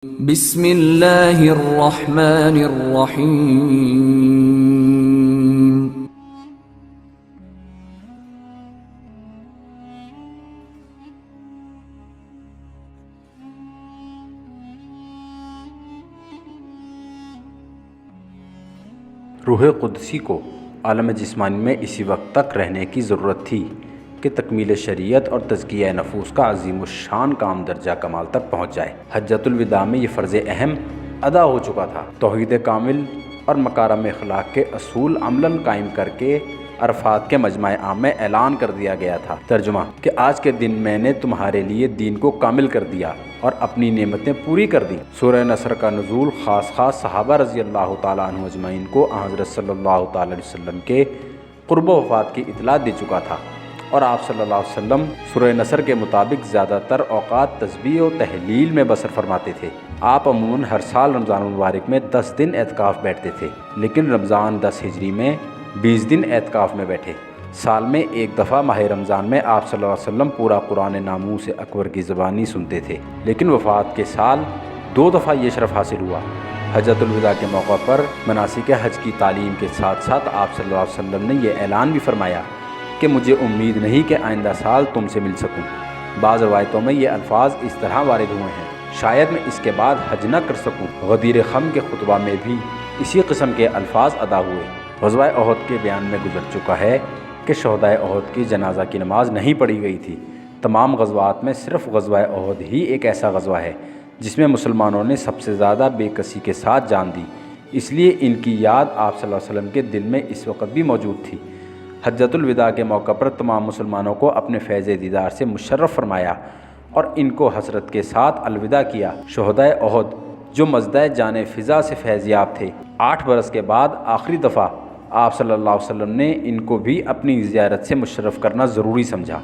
بسم اللہ الرحمن الرحیم۔ روح قدسی کو عالم جسمانی میں اسی وقت تک رہنے کی ضرورت تھی کہ تکمیل شریعت اور تزکیہ نفوس کا عظیم الشان کام درجہ کمال تک پہنچ جائے۔ حجۃ الوداع میں یہ فرض اہم ادا ہو چکا تھا۔ توحید کامل اور مکارم اخلاق کے اصول عملاً قائم کر کے عرفات کے مجمع عام میں اعلان کر دیا گیا تھا۔ ترجمہ کہ آج کے دن میں نے تمہارے لیے دین کو کامل کر دیا اور اپنی نعمتیں پوری کر دیں۔ سورہ نصر کا نزول خاص صحابہ رضی اللہ تعالیٰ عنہ اجمعین کو حضرت صلی اللہ تعالیٰ علیہ وسلم کے قرب و وفات کی اطلاع دے چکا تھا، اور آپ صلی اللہ علیہ وسلم سورہ نصر کے مطابق زیادہ تر اوقات تسبیح و تحلیل میں بسر فرماتے تھے۔ آپ عموماً ہر سال رمضان المبارک میں 10 دن اعتکاف بیٹھتے تھے، لیکن رمضان 10 ہجری میں 20 دن اعتکاف میں بیٹھے۔ سال میں ایک دفعہ ماہ رمضان میں آپ صلی اللہ علیہ وسلم پورا قرآن ناموس اکبر کی زبانی سنتے تھے، لیکن وفات کے سال 2 دفعہ یہ شرف حاصل ہوا۔ حجۃ الوداع کے موقع پر مناسک حج کی تعلیم کے ساتھ ساتھ آپ صلی اللہ علیہ وسلم نے یہ اعلان بھی فرمایا کہ مجھے امید نہیں کہ آئندہ سال تم سے مل سکوں۔ بعض روایتوں میں یہ الفاظ اس طرح وارد ہوئے ہیں: شاید میں اس کے بعد حج نہ کر سکوں۔ غدیر خم کے خطبہ میں بھی اسی قسم کے الفاظ ادا ہوئے۔ غزوہ احد کے بیان میں گزر چکا ہے کہ شہدائے احد کی جنازہ کی نماز نہیں پڑھی گئی تھی۔ تمام غزوات میں صرف غزوہ احد ہی ایک ایسا غزوہ ہے جس میں مسلمانوں نے سب سے زیادہ بے کسی کے ساتھ جان دی، اس لیے ان کی یاد آپ صلی اللہ علیہ وسلم کے دل میں اس وقت بھی موجود تھی۔ حجۃ الوداع کے موقع پر تمام مسلمانوں کو اپنے فیض دیدار سے مشرف فرمایا اور ان کو حسرت کے ساتھ الوداع کیا۔ شہدائے احد جو مزدہ جان فضا سے فیض یاب تھے، 8 برس کے بعد آخری دفعہ آپ صلی اللہ علیہ وسلم نے ان کو بھی اپنی زیارت سے مشرف کرنا ضروری سمجھا۔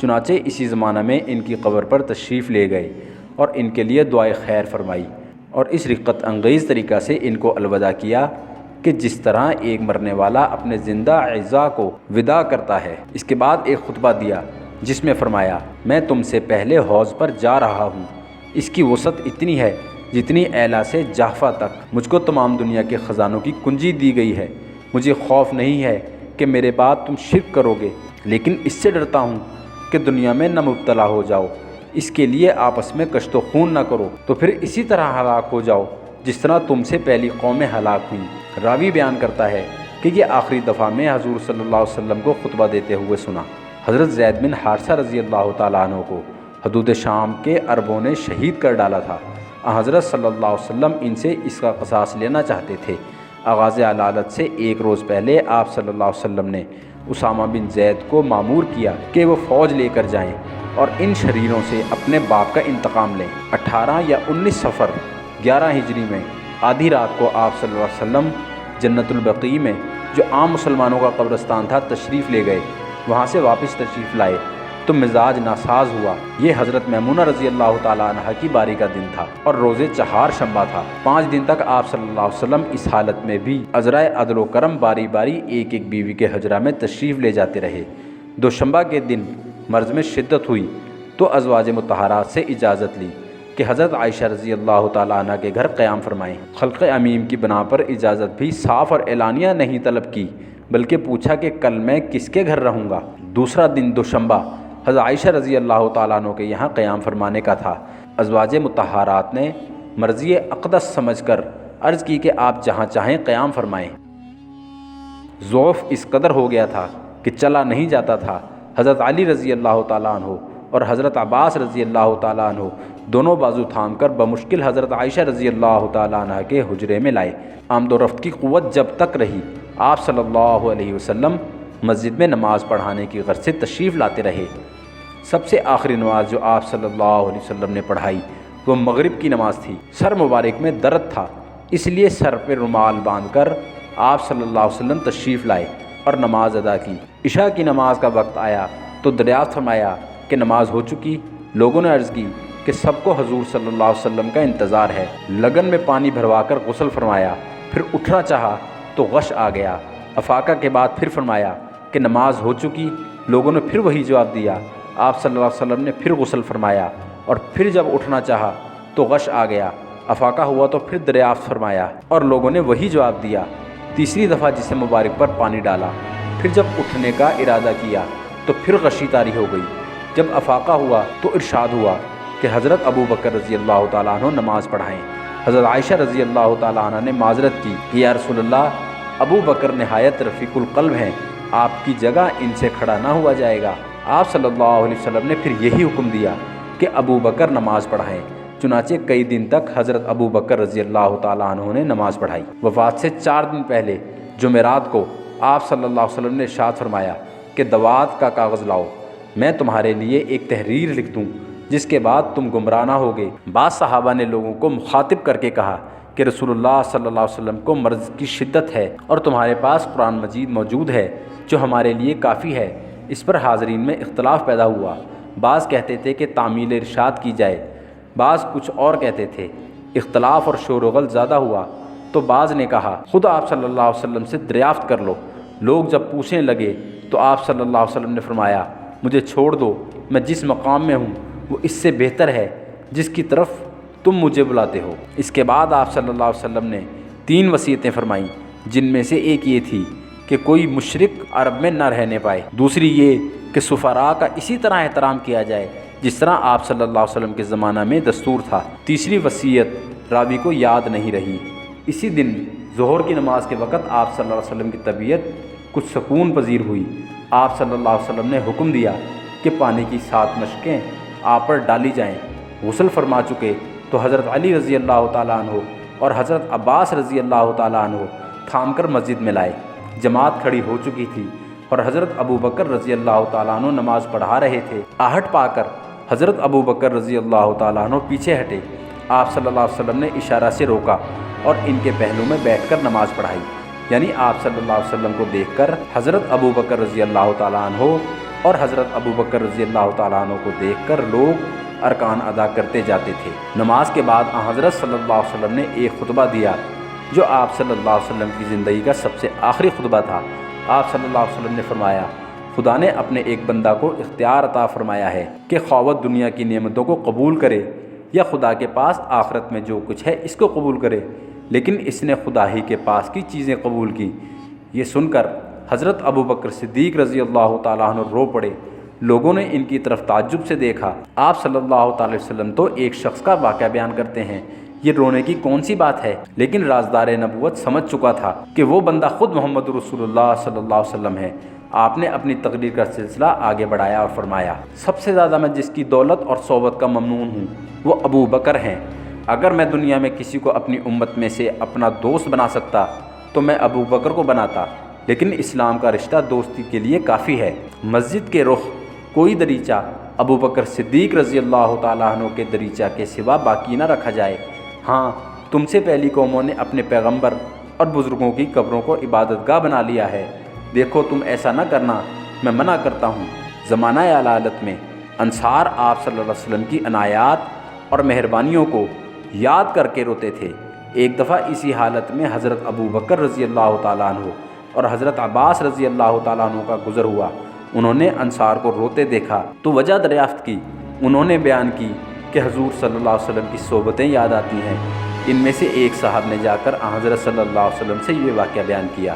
چنانچہ اسی زمانہ میں ان کی قبر پر تشریف لے گئے اور ان کے لیے دعائے خیر فرمائی اور اس رقت انگیز طریقہ سے ان کو الوداع کیا کہ جس طرح ایک مرنے والا اپنے زندہ اعزاء کو وداع کرتا ہے۔ اس کے بعد ایک خطبہ دیا جس میں فرمایا: میں تم سے پہلے حوض پر جا رہا ہوں، اس کی وسعت اتنی ہے جتنی ایلا سے جحفہ تک۔ مجھ کو تمام دنیا کے خزانوں کی کنجی دی گئی ہے۔ مجھے خوف نہیں ہے کہ میرے بعد تم شرک کرو گے، لیکن اس سے ڈرتا ہوں کہ دنیا میں نہ مبتلا ہو جاؤ۔ اس کے لیے آپس میں کشت و خون نہ کرو، تو پھر اسی طرح ہلاک ہو جاؤ جس طرح تم سے پہلی قومیں ہلاک ہوئیں۔ راوی بیان کرتا ہے کہ یہ آخری دفعہ میں حضور صلی اللہ علیہ وسلم کو خطبہ دیتے ہوئے سنا۔ حضرت زید بن حارثہ رضی اللہ تعالیٰ عنہ کو حدود شام کے عربوں نے شہید کر ڈالا تھا۔ حضرت صلی اللہ علیہ وسلم ان سے اس کا قصاص لینا چاہتے تھے۔ آغاز علالت سے ایک روز پہلے آپ صلی اللہ علیہ وسلم نے اسامہ بن زید کو مامور کیا کہ وہ فوج لے کر جائیں اور ان شریروں سے اپنے باپ کا انتقام لیں۔ 18 یا 19 صفر 11 ہجری میں آدھی رات کو آپ صلی اللہ علیہ وسلم جنت البقیع میں، جو عام مسلمانوں کا قبرستان تھا، تشریف لے گئے۔ وہاں سے واپس تشریف لائے تو مزاج ناساز ہوا۔ یہ حضرت میمونہ رضی اللہ تعالیٰ عنہ کی باری کا دن تھا اور روزے چہار شنبہ تھا۔ 5 دن تک آپ صلی اللہ علیہ وسلم اس حالت میں بھی عذرائے عدل و کرم باری باری ایک ایک بیوی کے حجرہ میں تشریف لے جاتے رہے۔ دوشنبہ کے دن مرض میں شدت ہوئی تو ازواج مطہرات سے اجازت لی کہ حضرت عائشہ رضی اللہ تعالیٰ عنہ کے گھر قیام فرمائیں۔ خلق امیم کی بنا پر اجازت بھی صاف اور اعلانیہ نہیں طلب کی، بلکہ پوچھا کہ کل میں کس کے گھر رہوں گا۔ دوسرا دن دوشنبہ حضرت عائشہ رضی اللہ تعالیٰ عنہ کے یہاں قیام فرمانے کا تھا۔ ازواج مطہرات نے مرضی اقدس سمجھ کر عرض کی کہ آپ جہاں چاہیں قیام فرمائیں۔ ضعف اس قدر ہو گیا تھا کہ چلا نہیں جاتا تھا۔ حضرت علی رضی اللہ تعالیٰ عنہ اور حضرت عباس رضی اللہ تعالیٰ عنہ دونوں بازو تھام کر بمشکل حضرت عائشہ رضی اللہ تعالیٰ عنہ کے حجرے میں لائے۔ آمد و رفت کی قوت جب تک رہی، آپ صلی اللہ علیہ وسلم مسجد میں نماز پڑھانے کی غرض سے تشریف لاتے رہے۔ سب سے آخری نماز جو آپ صلی اللہ علیہ وسلم نے پڑھائی وہ مغرب کی نماز تھی۔ سر مبارک میں درد تھا، اس لیے سر پہ رومال باندھ کر آپ صلی اللہ علیہ وسلم تشریف لائے اور نماز ادا کی۔ عشاء کی نماز کا وقت آیا تو دریافت فرمایا کہ نماز ہو چکی۔ لوگوں نے عرض کی کہ سب کو حضور صلی اللہ علیہ وسلم کا انتظار ہے۔ لگن میں پانی بھروا کر غسل فرمایا، پھر اٹھنا چاہا تو غش آ گیا۔ افاقہ کے بعد پھر فرمایا کہ نماز ہو چکی۔ لوگوں نے پھر وہی جواب دیا۔ آپ صلی اللہ علیہ وسلم نے پھر غسل فرمایا اور پھر جب اٹھنا چاہا تو غش آ گیا۔ افاقہ ہوا تو پھر دریافت فرمایا اور لوگوں نے وہی جواب دیا۔ تیسری دفعہ جسم مبارک پر پانی ڈالا، پھر جب اٹھنے کا ارادہ کیا تو پھر غشی طاری ہو گئی۔ جب افاقہ ہوا تو ارشاد ہوا کہ حضرت ابو بکر رضی اللہ تعالیٰ عنہ نماز پڑھائیں۔ حضرت عائشہ رضی اللہ تعالیٰ عنہ نے معذرت کی کہ یا رسول اللہ، ابو بکر نہایت رفیق القلب ہیں، آپ کی جگہ ان سے کھڑا نہ ہوا جائے گا۔ آپ صلی اللہ علیہ وسلم نے پھر یہی حکم دیا کہ ابو بکر نماز پڑھائیں۔ چنانچہ کئی دن تک حضرت ابو بکر رضی اللہ تعالیٰ عنہ نے نماز پڑھائی۔ وفات سے 4 دن پہلے جمعرات کو آپ صلی اللہ علیہ وسلم نے ارشاد فرمایا کہ دوات کا کاغذ لاؤ، میں تمہارے لیے ایک تحریر لکھ دوں جس کے بعد تم گمراہ نہ ہوگے۔ بعض صحابہ نے لوگوں کو مخاطب کر کے کہا کہ رسول اللہ صلی اللہ علیہ وسلم کو مرض کی شدت ہے اور تمہارے پاس قرآن مجید موجود ہے جو ہمارے لیے کافی ہے۔ اس پر حاضرین میں اختلاف پیدا ہوا۔ بعض کہتے تھے کہ تعمیل ارشاد کی جائے، بعض کچھ اور کہتے تھے۔ اختلاف اور شور و غل زیادہ ہوا تو بعض نے کہا خود آپ صلی اللہ علیہ وسلم سے دریافت کر لو۔ لوگ جب پوچھنے لگے تو آپ صلی اللہ علیہ وسلم نے فرمایا مجھے چھوڑ دو، میں جس مقام میں ہوں وہ اس سے بہتر ہے جس کی طرف تم مجھے بلاتے ہو۔ اس کے بعد آپ صلی اللہ علیہ وسلم نے 3 وصیتیں فرمائیں، جن میں سے ایک یہ تھی کہ کوئی مشرک عرب میں نہ رہنے پائے، دوسری یہ کہ سفراء کا اسی طرح احترام کیا جائے جس طرح آپ صلی اللہ علیہ وسلم کے زمانہ میں دستور تھا، تیسری وصیت راوی کو یاد نہیں رہی۔ اسی دن ظہر کی نماز کے وقت آپ صلی اللہ علیہ وسلم کی طبیعت کچھ سکون پذیر ہوئی۔ آپ صلی اللہ علیہ وسلم نے حکم دیا کہ پانی کی 7 مشکیں آپ پر ڈالی جائیں۔ غسل فرما چکے تو حضرت علی رضی اللہ تعالیٰ عنہ اور حضرت عباس رضی اللہ تعالیٰ عنہ تھام کر مسجد میں لائے۔ جماعت کھڑی ہو چکی تھی اور حضرت ابو بکر رضی اللہ تعالیٰ عنہ نماز پڑھا رہے تھے۔ آہٹ پا کر حضرت ابو بکر رضی اللہ تعالیٰ عنہ پیچھے ہٹے۔ آپ صلی اللہ علیہ وسلم نے اشارہ سے روکا اور ان کے پہلو میں بیٹھ کر نماز پڑھائی، یعنی آپ صلی اللہ علیہ وسلم کو دیکھ کر حضرت ابو بکر رضی اللہ تعالیٰ عنہ اور حضرت ابو بکر رضی اللہ تعالیٰ عنہ کو دیکھ کر لوگ ارکان ادا کرتے جاتے تھے۔ نماز کے بعد حضرت صلی اللہ علیہ وسلم نے ایک خطبہ دیا جو آپ صلی اللہ علیہ وسلم کی زندگی کا سب سے آخری خطبہ تھا۔ آپ صلی اللہ علیہ وسلم نے فرمایا خدا نے اپنے ایک بندہ کو اختیار عطا فرمایا ہے کہ خواہ دنیا کی نعمتوں کو قبول کرے یا خدا کے پاس آخرت میں جو کچھ ہے اس کو قبول کرے، لیکن اس نے خدا ہی کے پاس کی چیزیں قبول کی۔ یہ سن کر حضرت ابو بکر صدیق رضی اللہ تعالیٰ عنہ رو پڑے۔ لوگوں نے ان کی طرف تعجب سے دیکھا۔ آپ صلی اللہ تعالی وسلم تو ایک شخص کا واقعہ بیان کرتے ہیں، یہ رونے کی کون سی بات ہے؟ لیکن رازدار نبوت سمجھ چکا تھا کہ وہ بندہ خود محمد رسول اللہ صلی اللہ علیہ وسلم ہے۔ آپ نے اپنی تقریر کا سلسلہ آگے بڑھایا اور فرمایا سب سے زیادہ میں جس کی دولت اور صحبت کا ممنون ہوں وہ ابو بکر ہیں۔ اگر میں دنیا میں کسی کو اپنی امت میں سے اپنا دوست بنا سکتا تو میں ابو بکر کو بناتا، لیکن اسلام کا رشتہ دوستی کے لیے کافی ہے۔ مسجد کے رخ کوئی دریچہ ابو بکر صدیق رضی اللہ تعالیٰ عنہ کے دریچہ کے سوا باقی نہ رکھا جائے۔ ہاں، تم سے پہلی قوموں نے اپنے پیغمبر اور بزرگوں کی قبروں کو عبادت گاہ بنا لیا ہے۔ دیکھو تم ایسا نہ کرنا، میں منع کرتا ہوں۔ زمانہ علالت میں انصار آپ صلی اللہ علیہ وسلم کی عنایات اور مہربانیوں کو یاد کر کے روتے تھے۔ ایک دفعہ اسی حالت میں حضرت ابو بکر رضی اللہ تعالیٰ عنہ اور حضرت عباس رضی اللہ تعالیٰ عنہ کا گزر ہوا۔ انہوں نے انصار کو روتے دیکھا تو وجہ دریافت کی۔ انہوں نے بیان کی کہ حضور صلی اللہ علیہ وسلم کی صحبتیں یاد آتی ہیں۔ ان میں سے ایک صاحب نے جا کر حضرت صلی اللہ علیہ وسلم سے یہ واقعہ بیان کیا۔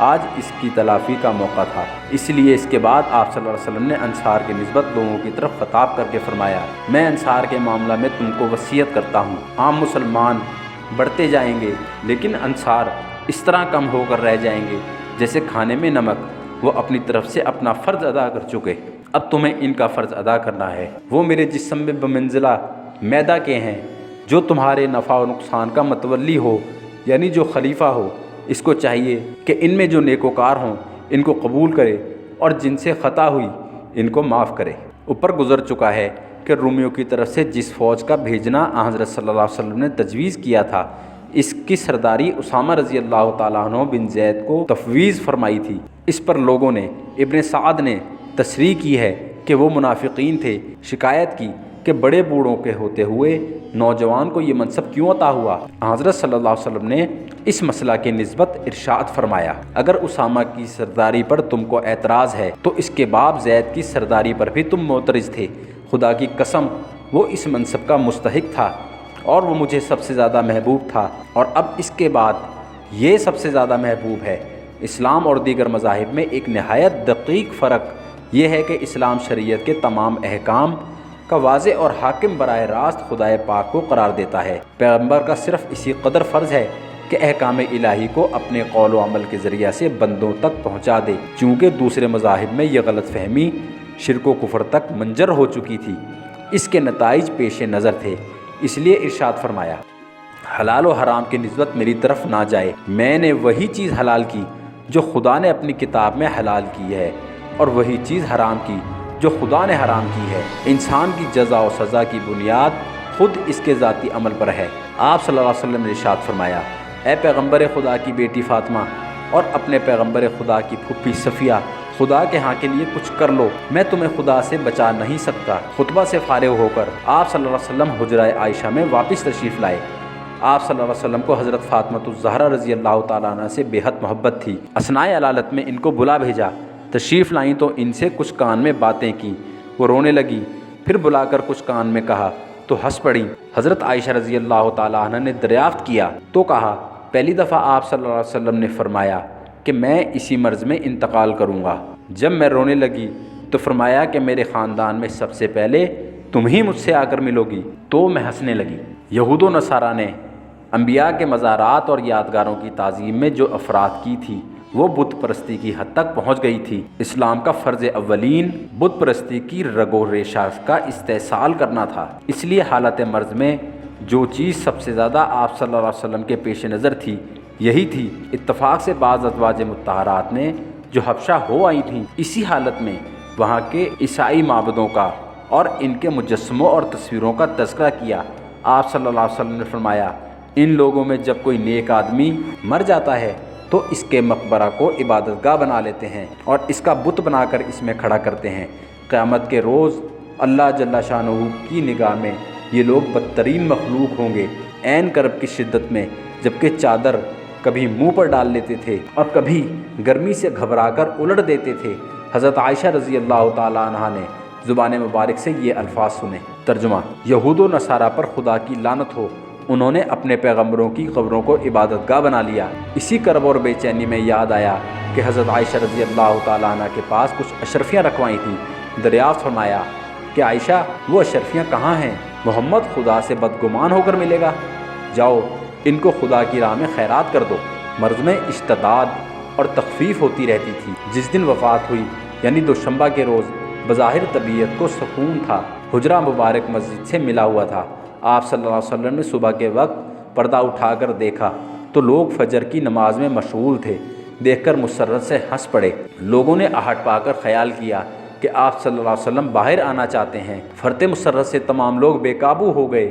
آج اس کی تلافی کا موقع تھا، اس لیے اس کے بعد آپ صلی اللہ علیہ وسلم نے انصار کے نسبت لوگوں کی طرف خطاب کر کے فرمایا میں انصار کے معاملہ میں تم کو وصیت کرتا ہوں۔ عام مسلمان بڑھتے جائیں گے لیکن انصار اس طرح کم ہو کر رہ جائیں گے جیسے کھانے میں نمک۔ وہ اپنی طرف سے اپنا فرض ادا کر چکے، اب تمہیں ان کا فرض ادا کرنا ہے۔ وہ میرے جسم میں بمنزلہ میدہ کے ہیں، جو تمہارے نفع و نقصان کا متولی ہو، یعنی جو خلیفہ ہو۔ اس کو چاہیے کہ ان میں جو نیکوکار ہوں ان کو قبول کرے اور جن سے خطا ہوئی ان کو معاف کرے۔ اوپر گزر چکا ہے کہ رومیوں کی طرف سے جس فوج کا بھیجنا حضرت صلی اللہ علیہ وسلم نے تجویز کیا تھا، اس کی سرداری اسامہ رضی اللہ تعالیٰ عنہ بن زید کو تفویض فرمائی تھی۔ اس پر لوگوں نے، ابن سعد نے تصریح کی ہے کہ وہ منافقین تھے۔ شکایت کی کہ بڑے بوڑھوں کے ہوتے ہوئے نوجوان کو یہ منصب کیوں عطا ہوا؟ حضرت صلی اللہ علیہ وسلم نے اس مسئلہ کی نسبت ارشاد فرمایا اگر اسامہ کی سرداری پر تم کو اعتراض ہے تو اس کے باپ زید کی سرداری پر بھی تم معترض تھے۔ خدا کی قسم وہ اس منصب کا مستحق تھا اور وہ مجھے سب سے زیادہ محبوب تھا، اور اب اس کے بعد یہ سب سے زیادہ محبوب ہے۔ اسلام اور دیگر مذاہب میں ایک نہایت دقیق فرق یہ ہے کہ اسلام شریعت کے تمام احکام کا واضح اور حاکم براہ راست خدائے پاک کو قرار دیتا ہے۔ پیغمبر کا صرف اسی قدر فرض ہے کہ احکام الہی کو اپنے قول و عمل کے ذریعہ سے بندوں تک پہنچا دے، چونکہ دوسرے مذاہب میں یہ غلط فہمی شرک و کفر تک منجر ہو چکی تھی۔ اس کے نتائج پیش نظر تھے، اس لیے ارشاد فرمایا، حلال و حرام کی نسبت میری طرف نہ جائے، میں نے وہی چیز حلال کی جو خدا نے اپنی کتاب میں حلال کی ہے، اور وہی چیز حرام کی جو خدا نے حرام کی ہے۔ انسان کی جزا و سزا کی بنیاد خود اس کے ذاتی عمل پر ہے۔ آپ صلی اللہ علیہ وسلم نے ارشاد فرمایا، اے پیغمبر خدا کی بیٹی فاطمہ اور اپنے پیغمبر خدا کی پھوپھی صفیہ، خدا کے ہاں کے لیے کچھ کر لو، میں تمہیں خدا سے بچا نہیں سکتا۔ خطبہ سے فارغ ہو کر آپ صلی اللہ علیہ وسلم حجرہ عائشہ میں واپس تشریف لائے۔ آپ صلی اللہ علیہ وسلم کو حضرت فاطمہ الزہرا رضی اللہ تعالیٰ عنہ سے بے حد محبت تھی۔ اثناء علالت میں ان کو بلا بھیجا، تشریف لائیں تو ان سے کچھ کان میں باتیں کی، وہ رونے لگی، پھر بلا کر کچھ کان میں کہا تو ہنس پڑیں۔ حضرت عائشہ رضی اللہ تعالیٰ عنہ نے دریافت کیا تو کہا، پہلی دفعہ آپ صلی اللہ علیہ وسلم نے فرمایا کہ میں اسی مرض میں انتقال کروں گا۔ جب میں رونے لگی تو فرمایا کہ میرے خاندان میں سب سے پہلے تم ہی مجھ سے آ کر ملو گی، تو میں ہنسنے لگی۔ یہود و نصارہ نے انبیاء کے مزارات اور یادگاروں کی تعظیم میں جو افراد کی تھی وہ بت پرستی کی حد تک پہنچ گئی تھی۔ اسلام کا فرض اولین بت پرستی کی رگ و ریشہ کا استحصال کرنا تھا، اس لیے حالت مرض میں جو چیز سب سے زیادہ آپ صلی اللہ علیہ وسلم کے پیش نظر تھی یہی تھی۔ اتفاق سے بعض ازواج مطہرات نے جو حبشہ ہو آئی تھیں، اسی حالت میں وہاں کے عیسائی معبدوں کا اور ان کے مجسموں اور تصویروں کا تذکرہ کیا۔ آپ صلی اللہ علیہ وسلم نے فرمایا، ان لوگوں میں جب کوئی نیک آدمی مر جاتا ہے تو اس کے مقبرہ کو عبادت گاہ بنا لیتے ہیں اور اس کا بت بنا کر اس میں کھڑا کرتے ہیں۔ قیامت کے روز اللہ جل شانہ کی نگاہ میں یہ لوگ بدترین مخلوق ہوں گے۔ عین کرب کی شدت میں جبکہ چادر کبھی منہ پر ڈال لیتے تھے اور کبھی گرمی سے گھبرا کر الٹ دیتے تھے۔ حضرت عائشہ رضی اللہ تعالیٰ عنہا نے زبان مبارک سے یہ الفاظ سنے۔ ترجمہ، یہود و نصارہ پر خدا کی لعنت ہو، انہوں نے اپنے پیغمبروں کی قبروں کو عبادت گاہ بنا لیا۔ اسی کرب اور بے چینی میں یاد آیا کہ حضرت عائشہ رضی اللہ تعالیٰ عنہ کے پاس کچھ اشرفیاں رکھوائی تھیں۔ دریافت فرمایا کہ عائشہ، وہ اشرفیاں کہاں ہیں؟ محمد خدا سے بدگمان ہو کر ملے گا، جاؤ ان کو خدا کی راہ میں خیرات کر دو۔ مرض میں اشتداد اور تخفیف ہوتی رہتی تھی۔ جس دن وفات ہوئی یعنی دوشنبہ کے روز بظاہر طبیعت کو سکون تھا، حجرہ مبارک مسجد سے ملا ہوا تھا۔ آپ صلی اللہ علیہ وسلم نے صبح کے وقت پردہ اٹھا کر دیکھا تو لوگ فجر کی نماز میں مشغول تھے۔ دیکھ کر مسرت سے ہنس پڑے۔ لوگوں نے آہٹ پا کر خیال کیا کہ آپ صلی اللہ علیہ وسلم باہر آنا چاہتے ہیں۔ فرط مسرت سے تمام لوگ بے قابو ہو گئے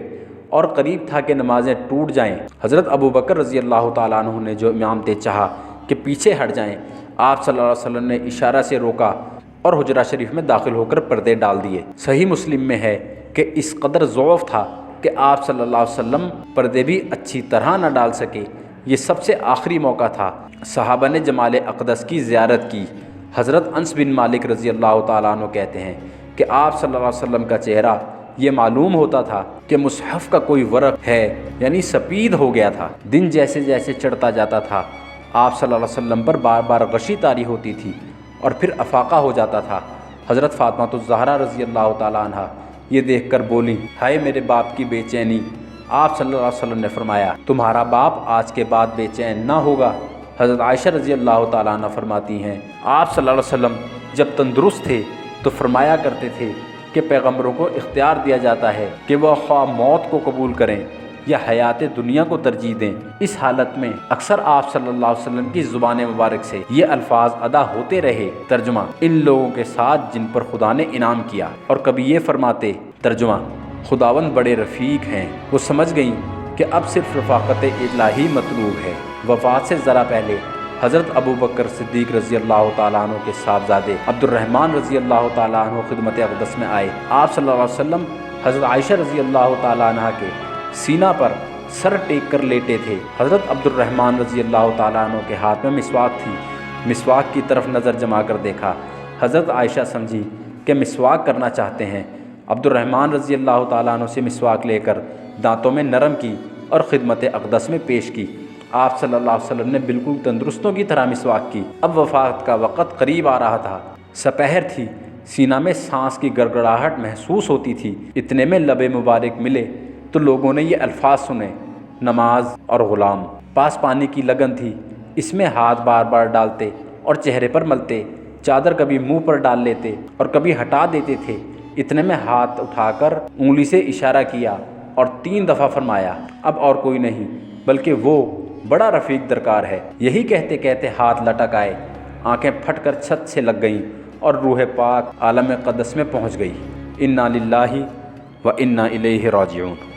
اور قریب تھا کہ نمازیں ٹوٹ جائیں۔ حضرت ابو بکر رضی اللہ تعالیٰ عنہ نے جو امامت چاہا کہ پیچھے ہٹ جائیں، آپ صلی اللہ علیہ وسلم نے اشارہ سے روکا اور حجرہ شریف میں داخل ہو کر پردے ڈال دیے۔ صحیح مسلم میں ہے کہ اس قدر ضعف تھا کہ آپ صلی اللہ علیہ وسلم پردے بھی اچھی طرح نہ ڈال سکے۔ یہ سب سے آخری موقع تھا۔ صحابہ نے جمال اقدس کی زیارت کی۔ حضرت انس بن مالک رضی اللہ تعالیٰ عنہ کہتے ہیں کہ آپ صلی اللہ علیہ وسلم کا چہرہ یہ معلوم ہوتا تھا کہ مصحف کا کوئی ورق ہے، یعنی سپید ہو گیا تھا۔ دن جیسے جیسے چڑھتا جاتا تھا آپ صلی اللہ علیہ وسلم پر بار بار غشی طاری ہوتی تھی اور پھر افاقہ ہو جاتا تھا۔ حضرت فاطمہ الزہرا رضی اللہ تعالیٰ عنہ یہ دیکھ کر بولی، ہائے میرے باپ کی بے چینی۔ آپ صلی اللہ علیہ وسلم نے فرمایا، تمہارا باپ آج کے بعد بے چین نہ ہوگا۔ حضرت عائشہ رضی اللہ تعالیٰ عنہ فرماتی ہیں، آپ صلی اللہ علیہ وسلم جب تندرست تھے تو فرمایا کرتے تھے کہ پیغمبروں کو اختیار دیا جاتا ہے کہ وہ خواہ موت کو قبول کریں یا حیات دنیا کو ترجیح دیں۔ اس حالت میں اکثر آپ صلی اللہ علیہ وسلم کی زبان مبارک سے یہ الفاظ ادا ہوتے رہے۔ ترجمہ، ان لوگوں کے ساتھ جن پر خدا نے انعام کیا۔ اور کبھی یہ فرماتے، ترجمہ، خداوند بڑے رفیق ہیں۔ وہ سمجھ گئیں کہ اب صرف رفاقت الہی مطلوب ہے۔ وفات سے ذرا پہلے حضرت ابو بکر صدیق رضی اللہ تعالیٰ عنہ کے صاحبزادے عبد الرحمن رضی اللہ تعالیٰ عنہ خدمت اقدس میں آئے۔ آپ صلی اللہ علیہ وسلم حضرت عائشہ رضی اللہ تعالیٰ عنہ کے سینہ پر سر ٹیک کر لیٹے تھے۔ حضرت عبد الرحمن رضی اللہ تعالیٰ عنہ کے ہاتھ میں مسواک تھی۔ مسواک کی طرف نظر جما کر دیکھا۔ حضرت عائشہ سمجھی کہ مسواک کرنا چاہتے ہیں۔ عبد الرحمن رضی اللہ تعالیٰ عنہ سے مسواک لے کر دانتوں میں نرم کی اور خدمت اقدس میں پیش کی۔ آپ صلی اللہ علیہ وسلم نے بالکل تندرستوں کی طرح مسواک کی۔ اب وفات کا وقت قریب آ رہا تھا، سپہر تھی، سینہ میں سانس کی گڑگڑاہٹ محسوس ہوتی تھی۔ اتنے میں لب مبارک ملے تو لوگوں نے یہ الفاظ سنے، نماز اور غلام۔ پاس پانی کی لگن تھی، اس میں ہاتھ بار بار ڈالتے اور چہرے پر ملتے، چادر کبھی منہ پر ڈال لیتے اور کبھی ہٹا دیتے تھے۔ اتنے میں ہاتھ اٹھا کر انگلی سے اشارہ کیا اور 3 دفعہ فرمایا، اب اور کوئی نہیں بلکہ وہ بڑا رفیق درکار ہے۔ یہی کہتے کہتے ہاتھ لٹک آئے، آنکھیں پھٹ کر چھت سے لگ گئیں اور روح پاک عالم قدس میں پہنچ گئی۔ انا للہ و انا الیہ راجعون۔